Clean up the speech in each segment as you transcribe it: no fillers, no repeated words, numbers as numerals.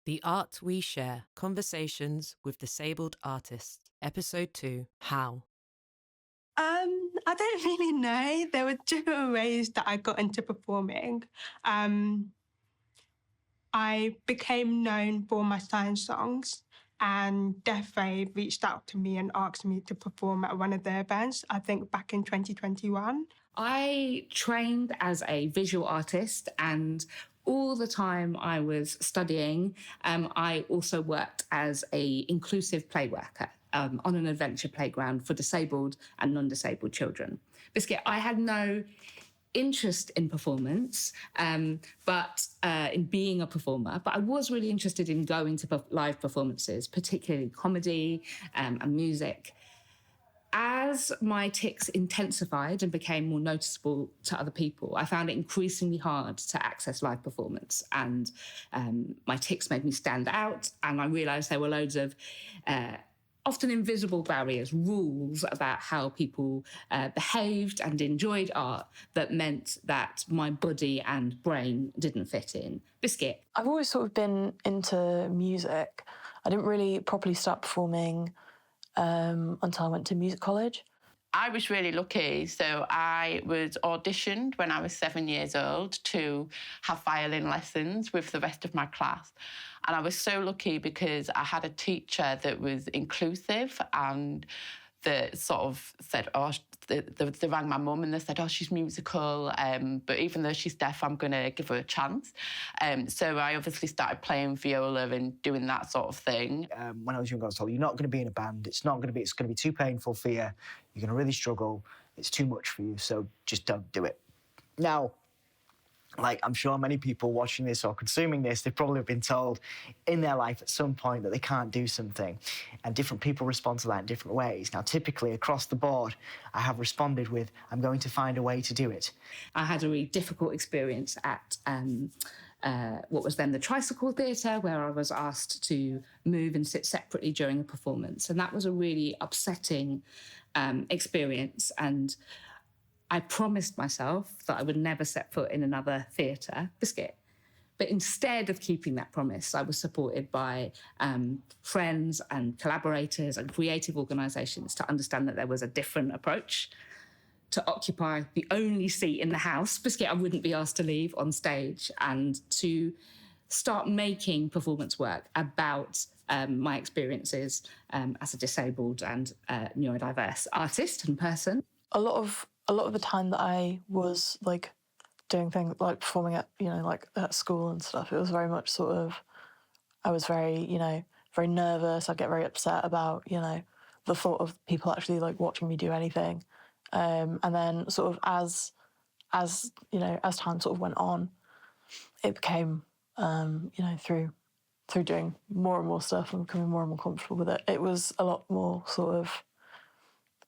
The Art We Share, Conversations with Disabled Artists, Episode 2, How? I don't really know. There were different ways that I got into performing. I became known for my science songs, and Defray reached out to me and asked me to perform at one of their events, I think back in 2021. I trained as a visual artist, and all the time I was studying, I also worked as an inclusive play worker on an adventure playground for disabled and non-disabled children. Biscuit, I had no interest in performance, but in being a performer, but I was really interested in going to live performances, particularly comedy and music. As my tics intensified and became more noticeable to other people, I found it increasingly hard to access live performance, and my tics made me stand out, and I realised there were loads of often invisible barriers, rules about how people behaved and enjoyed art that meant that my body and brain didn't fit in. Biscuit. I've always sort of been into music. I didn't really properly start performing until I went to music college. I was really lucky. So I was auditioned when I was 7 years old to have violin lessons with the rest of my class. And I was so lucky because I had a teacher that was inclusive and that sort of said, they rang my mum and they said, she's musical, but even though she's deaf, I'm going to give her a chance. So I obviously started playing viola and doing that sort of thing. When I was young, I was told, you're not going to be in a band. It's going to be too painful for you. You're going to really struggle. It's too much for you, so just don't do it. Now, I'm sure many people watching this or consuming this, they've probably been told in their life at some point that they can't do something. And different people respond to that in different ways. Now, typically, across the board, I have responded with, I'm going to find a way to do it. I had a really difficult experience at what was then the Tricycle Theatre, where I was asked to move and sit separately during a performance. And that was a really upsetting experience. And I promised myself that I would never set foot in another theatre, Biscuit. But instead of keeping that promise, I was supported by friends and collaborators and creative organisations to understand that there was a different approach to occupy the only seat in the house, Biscuit I wouldn't be asked to leave on stage, and to start making performance work about my experiences as a disabled and neurodiverse artist and person. A lot of the time that I was doing things like performing at at school and stuff, it was very much sort of, I was very very nervous. I'd get very upset about the thought of people actually watching me do anything, and then sort of as time sort of went on, it became through doing more and more stuff and becoming more and more comfortable with it. It was a lot more sort of,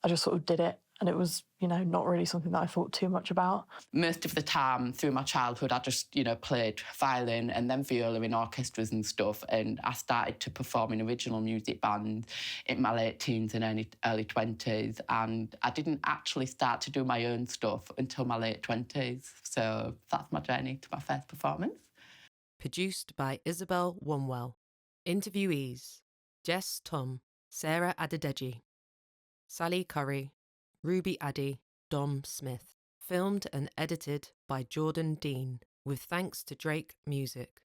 I just sort of did it. And it was, not really something that I thought too much about. Most of the time through my childhood, I just, played violin and then viola in orchestras and stuff. And I started to perform in original music bands in my late teens and early 20s. And I didn't actually start to do my own stuff until my late 20s. So that's my journey to my first performance. Produced by Ysabelle Wombwell. Interviewees: Jess, Thom, Sarah Adedeji, Sally Currie, Ruby Addy, Dom Smith. Filmed and edited by Jordan Dean, with thanks to Drake Music.